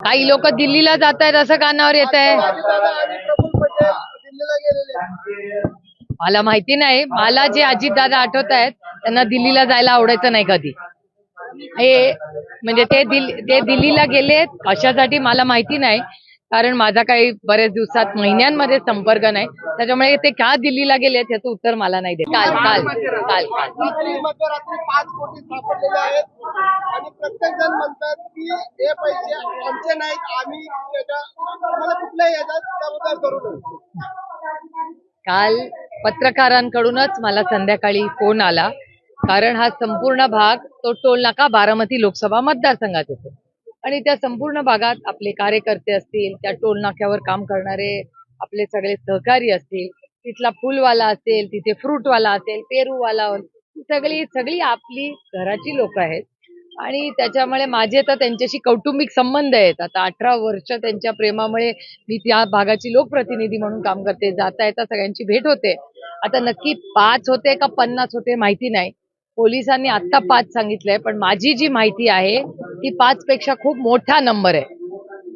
काही लोक दिल्लीला जात आहेत असं कानावर येत आहे. मला माहिती नाही. मला जे अजितदादा आठवत आहेत त्यांना दिल्लीला जायला आवडायचं नाही कधी. हे म्हणजे ते दिल्लीला गेलेत कशासाठी मला माहिती नाही, कारण माझा काही बरेच दिवसात महिन्यांमध्ये संपर्क नाही, त्याच्यामुळे ते का दिल्लीला गेलेत याचं उत्तर मला नाही देत. काल मध्यरात्री 5 कोटी सापडलेले आहेत आणि प्रत्येक जण म्हणतात की हे पैसे आमचे नाहीत, आम्ही कुठल्याही याच्यात करू नये. काल पत्रकारांकडूनच मला संध्याकाळी फोन आला, कारण हा संपूर्ण भाग तो टोल नाका बारामती लोकसभा मतदारसंघात येतो आणि त्या संपूर्ण भागात आपले कार्यकर्ते असतील, त्या टोल नाक्यावर काम करणारे आपले सगळे सहकारी असतील, तिथला फुलवाला असेल, तिथे फ्रूटवाला असेल, पेरूवाला, सगळी आपली घराची लोक आहेत आणि त्याच्यामुळे माझे तर त्यांच्याशी कौटुंबिक संबंध आहेत. आता 18 वर्ष त्यांच्या प्रेमामुळे मी त्या भागाची लोकप्रतिनिधी म्हणून काम करते. जाता येता सगळ्यांची भेट होते. आता नक्की 5 होते का 50 होते माहिती नाही. पोलिसांनी आता 5 सांगितलंय, पण माझी जी माहिती आहे ती 5 पेक्षा खूप मोठा नंबर आहे.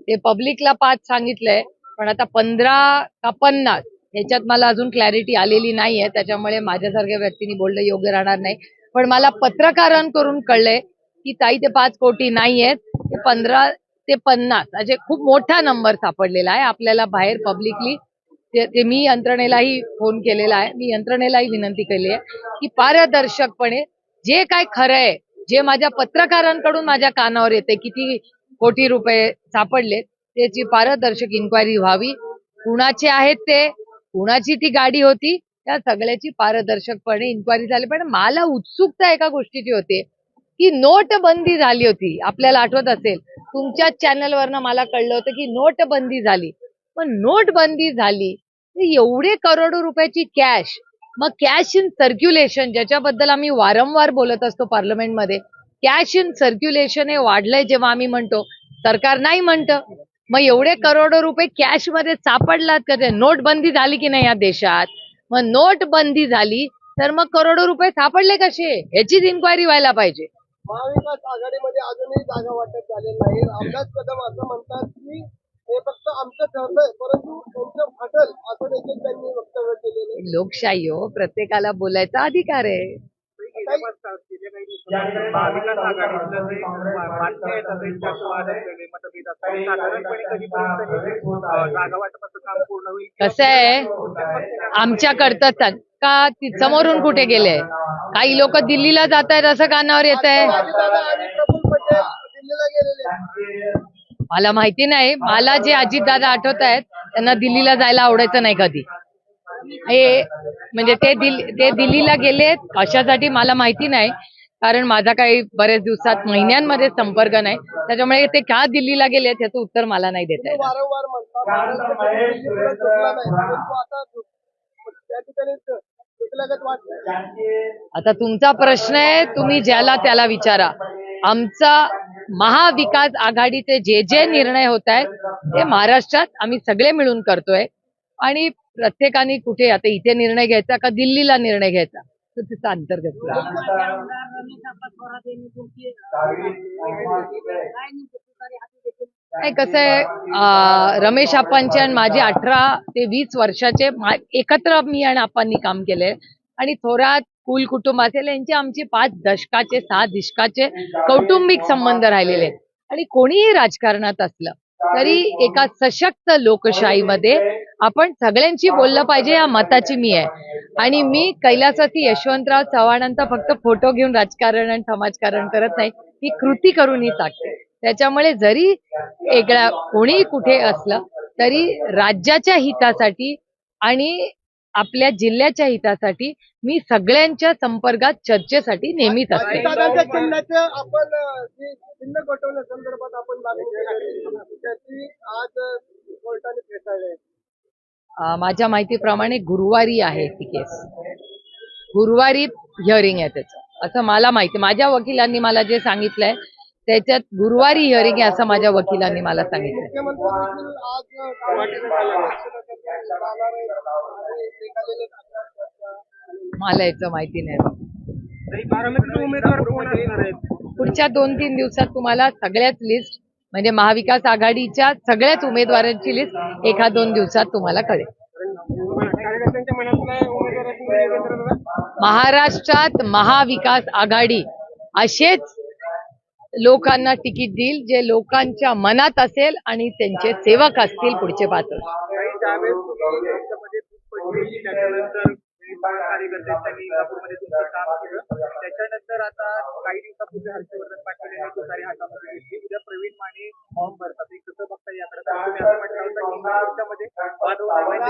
ते पब्लिकला 5 सांगितलंय, पण आता 15 का 50 ह्याच्यात मला अजून क्लॅरिटी आलेली नाहीये. त्याच्यामुळे माझ्यासारख्या व्यक्तींनी बोलणं योग्य राहणार नाही. पण मला पत्रकारांकडून कळलंय की ताई ते 5 कोटी नाहीयेत, ते 15 ते 50 असे खूप मोठा नंबर सापडलेला आहे. आपल्याला बाहेर पब्लिकली ते मी यंत्रणेलाही फोन केलेला आहे, मी यंत्रणेलाही विनंती केली आहे की पारदर्शकपणे जे काय खरं आहे, जे माझ्या पत्रकारांकडून माझ्या कानावर येते किती कोटी रुपये सापडले, त्याची पारदर्शक इन्क्वायरी व्हावी. कुणाचे आहेत ते, कुणाची ती गाडी होती, त्या सगळ्याची पारदर्शकपणे इन्क्वायरी झाली. पण मला उत्सुकता एका गोष्टीची होती की नोटबंदी झाली होती. आपल्याला आठवत असेल, तुमच्याच चॅनलवरनं मला कळलं होतं की नोटबंदी झाली. पण नोटबंदी झाली, एवढे करोडो रुपयाची कॅश, मग कॅश इन सर्क्युलेशन ज्याच्याबद्दल आम्ही वारंवार बोलत असतो पार्लमेंटमध्ये, कॅश इन सर्क्युलेशन हे वाढलंय जेव्हा आम्ही म्हणतो, सरकार नाही म्हणतं. मग एवढे करोडो रुपये कॅश मध्ये सापडलात का? ते नोटबंदी झाली की नाही या देशात? मग नोटबंदी झाली तर मग करोडो रुपये सापडले कसे, याचीच इन्क्वायरी व्हायला पाहिजे. महाविकास आघाडीमध्ये अजूनही जागा वाटप झालेलं नाही. रामदास कदम असं म्हणतात की हे फक्त आमचं ठरलंय, परंतु तुमचं फाटल असं देखील त्यांनी वक्तव्य केलेलं. लोकशाही हो, प्रत्येकाला बोलायचा अधिकार आहे. कसं आहे, आमच्याकडचं का समोरून कुठे गेले? काही लोक दिल्लीला जात आहेत असं कानावर येत आहे. मला माहिती नाही. मला जे अजितदादा आठवत आहेत त्यांना दिल्लीला जायला आवडायचं नाही कधी. हे म्हणजे ते दिल्लीला गेलेत कशासाठी मला माहिती नाही, कारण माझा काही बरेच दिवसात महिन्यांमध्ये संपर्क नाही, त्याच्यामुळे ते का दिल्लीला गेलेत याचं उत्तर मला नाही देत आहे. वारंवार आता तुमचा प्रश्न आहे, तुम्ही ज्याला त्याला विचारा. आमचा महाविकास आघाडीचे जे निर्णय होत आहेत ते महाराष्ट्रात आम्ही सगळे मिळून करतोय आणि प्रत्येकाने कुठे, आता इथे निर्णय घ्यायचा का दिल्लीला निर्णय घ्यायचा, तर त्याचा अंतर्गत नाही. कसं आहे, रमेश आप्पांचे आणि माझे 18 ते 20 वर्षाचे एकत्र मी आणि आप्पांनी काम केले आणि थोरात कुल कुटुंब असेल यांचे आमचे 5 दशकाचे 6 दशकाचे कौटुंबिक संबंध राहिलेले आहेत. आणि कोणीही राजकारणात असलं तरी एका सशक्त लोकशाहीमध्ये आपण सगळ्यांशी बोललं पाहिजे या मताची मी आहे. आणि मी कैलासवासी यशवंतराव चव्हाणांचा फक्त फोटो घेऊन राजकारण आणि समाजकारण करत नाही, ही कृती करूनही सांगते. त्याच्यामुळे जरी वेगळा कोणी कुठे असलं तरी राज्याच्या हितासाठी आणि आपल्या जिल्ह्याच्या हितासाठी मी सगळ्यांच्या संपर्कात चर्चेसाठी नेहमीच असते. माझ्या माहितीप्रमाणे गुरुवारी आहे ती केस. गुरुवारी हिअरिंग आहे त्याचं, असं मला माहिती. माझ्या वकिलांनी मला जे सांगितलंय त्याच्यात गुरुवारी हिअरिंग आहे असं माझ्या वकिलांनी मला सांगितलं. मला याचं माहिती नाही. पुढच्या 2-3 दिवसात तुम्हाला सगळ्याच लिस्ट म्हणजे महाविकास आघाडीच्या सगळ्याच उमेदवारांची लिस्ट 1-2 दिवसात तुम्हाला कळेल. कार्यकर्त्यांच्या मनातला उमेदवाराची निवेदन दादा. महाराष्ट्रात महाविकास आघाडी असेच लोकांना तिकीट देईल जे लोकांच्या मनात असेल आणि त्यांचे सेवक असतील पुढचे 5 वर्ष. काही ज्यावेळेस तुम्ही त्यांच्यामध्ये खूप पडली त्याच्यानंतर कार्यकर्त्यांनी इंदापूरमध्ये तुमचं काम केलं त्याच्यानंतर आता काही दिवसापूर्वी हर्षवर्धन पाटील यांनी तुतारी हातामध्ये घेतली उद्या प्रवीण माने फॉर्म भरतात हे कसं बघता याकडे तुम्ही असं म्हटलं होतं की महाराष्ट्रामध्ये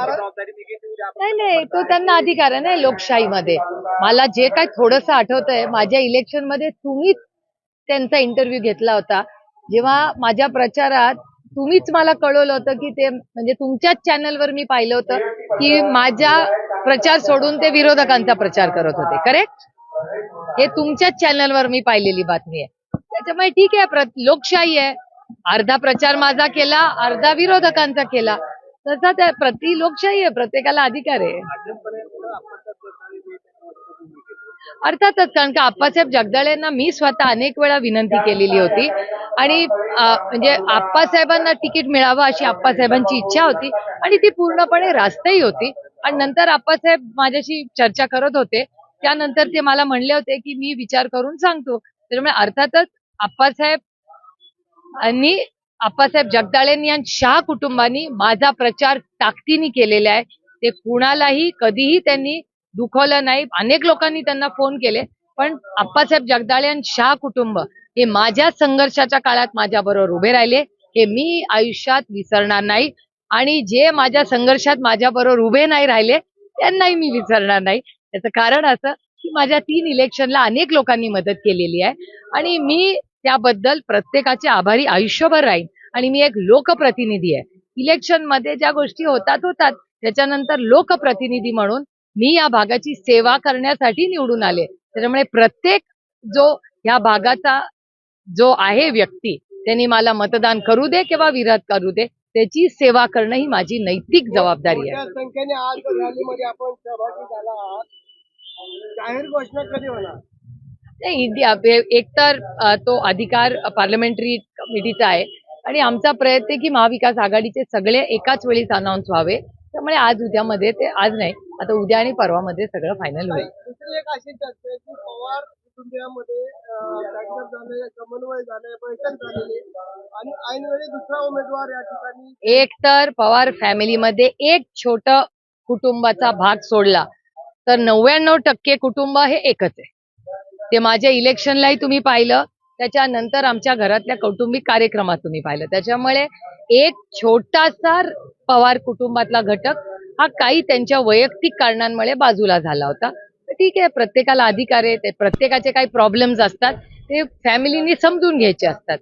जबाबदारी मी घेतली उद्या नाही तो त्यांना अधिकार आहे ना लोकशाहीमध्ये. मला जे काय थोडंसं आठवतंय माझ्या इलेक्शन मध्ये तुम्हीच त्यांचा इंटरव्ह्यू घेतला होता जेव्हा माझ्या प्रचारात तुम्हीच मला कळवलं होतं की ते म्हणजे तुमच्याच चॅनलवर मी पाहिलं होतं की माझ्या प्रचार सोडून ते विरोधकांचा प्रचार करत होते. करेक्ट? हे तुमच्याच चॅनलवर मी पाहिलेली बातमी आहे. त्याच्यामुळे ठीक आहे लोकशाही आहे. अर्धा प्रचार माझा केला अर्धा विरोधकांचा केला तसा त्या प्रति लोकशाही आहे. प्रत्येकाला अधिकार आहे. अर्थातच कारण का आप्पासाहेब जगदाळेंना मी स्वतः अनेक वेळा विनंती केलेली होती आणि म्हणजे आप्पासाहेबांना तिकीट मिळावं अशी आप्पासाहेबांची इच्छा होती आणि ती पूर्णपणे रास्तही होती. आणि नंतर आप्पासाहेब माझ्याशी चर्चा करत होते त्यानंतर ते मला म्हणले होते की मी विचार करून सांगतो. त्यामुळे अर्थातच आप्पासाहेब जगदाळेंनी आणि शाह कुटुंबानी माझा प्रचार ताकदीने केलेला आहे. ते कुणालाही कधीही त्यांनी दुखवलं नाही. अनेक लोकांनी त्यांना फोन केले पण आप्पासाहेब जगदाळे आणि शाह कुटुंब हे माझ्या संघर्षाच्या काळात माझ्याबरोबर उभे राहिले. हे मी आयुष्यात विसरणार नाही आणि जे माझ्या संघर्षात माझ्याबरोबर उभे नाही राहिले त्यांनाही मी विसरणार नाही. त्याचं कारण असं की माझ्या 3 इलेक्शनला अनेक लोकांनी मदत केलेली आहे आणि मी त्याबद्दल प्रत्येकाचे आभारी आयुष्यभर राहीन. आणि मी एक लोकप्रतिनिधी आहे. इलेक्शन मध्ये ज्या गोष्टी होतात त्याच्यानंतर लोकप्रतिनिधी म्हणून मी या भागाची सेवा करण्यासाठी निवडून आले. त्याच्यामुळे प्रत्येक जो या भागाचा जो आहे व्यक्ती त्यांनी मला मतदान करू दे किंवा विरोध करू दे त्याची सेवा करणं ही माझी नैतिक जबाबदारी आहे. संख्येने आज रॅलीमध्ये आपण सहभागी झाला आहात. जाहीर घोषणा कधी होणार? नाही एकतर तो अधिकार पार्लमेंटरी कमिटीचा आहे आणि आमचा प्रयत्न आहे की महाविकास आघाडीचे सगळे एकाच वेळीच अनाऊन्स व्हावे. त्यामुळे आज उद्यामध्ये ते आज नाही आता उद्या आणि परवामध्ये सगळं फायनल होईल. दुसरी एक अशी चर्चा आहे की पवार कुटुंबियामध्ये झाले समन्वय झाले बैठक झालेली आणि ऐनवेळी दुसरा उमेदवार या ठिकाणी एक तर पवार फॅमिलीमध्ये एक छोट कुटुंबाचा भाग सोडला तर 99% कुटुंब हे एकच आहे. ते माझ्या इलेक्शनलाही तुम्ही पाहिलं त्याच्यानंतर आमच्या घरातल्या कौटुंबिक कार्यक्रमात तुम्ही पाहिलं. त्याच्यामुळे एक छोटासा पवार कुटुंबातला घटक हा काही त्यांच्या वैयक्तिक कारणांमुळे बाजूला झाला होता. ठीक आहे प्रत्येकाला अधिकार आहे. ते प्रत्येकाचे काही प्रॉब्लेम्स असतात ते फॅमिलीनी समजून घ्यायचे असतात.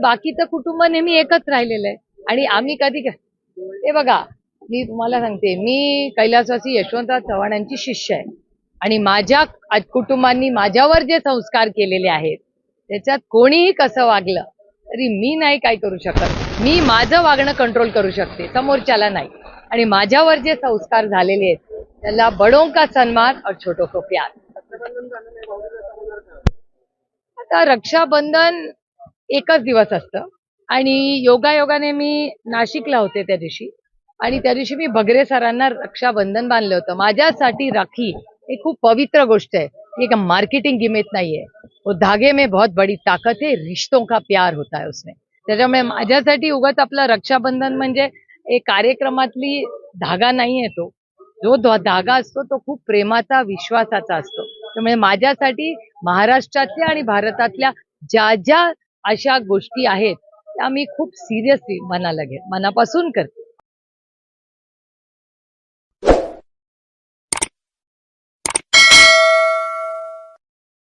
बाकीचं कुटुंब नेहमी एकच राहिलेलं आहे आणि आम्ही कधी हे बघा मी तुम्हाला सांगते मी कैलासवासी यशवंतराव चव्हाण यांची शिष्य आहे आणि माझ्या कुटुंबांनी माझ्यावर जे संस्कार केलेले आहेत त्याच्यात कोणीही कसं वागलं तरी मी नाही काय करू शकत. मी माझं वागणं कंट्रोल करू शकते समोरच्याला नाही. आणि माझ्यावर जे संस्कार झालेले आहेत त्याला बडों का सन्मान और छोटों को प्यार. आता रक्षाबंधन एकच दिवस असतं आणि योगायोगाने मी नाशिकला होते त्या दिवशी आणि त्या दिवशी मी भगरे सरांना रक्षाबंधन बांधलं होतं. माझ्यासाठी राखी ही खूप पवित्र गोष्ट आहे. एक मार्केटिंग गिमिक नाहीये. वो धागे में बहुत बड़ी ताकत है. रिश्तों का प्यार होता है उसमें. त्याच्यामुळे माझ्यासाठी उगाच आपलं रक्षाबंधन म्हणजे एक कार्यक्रमातली धागा नाहीये. तो जो धागा असतो तो खूप प्रेमाचा विश्वासाचा असतो. त्यामुळे माझ्यासाठी महाराष्ट्रातल्या आणि भारतातल्या ज्या ज्या अशा गोष्टी आहेत त्या मी खूप सिरियसली मनापासून करते.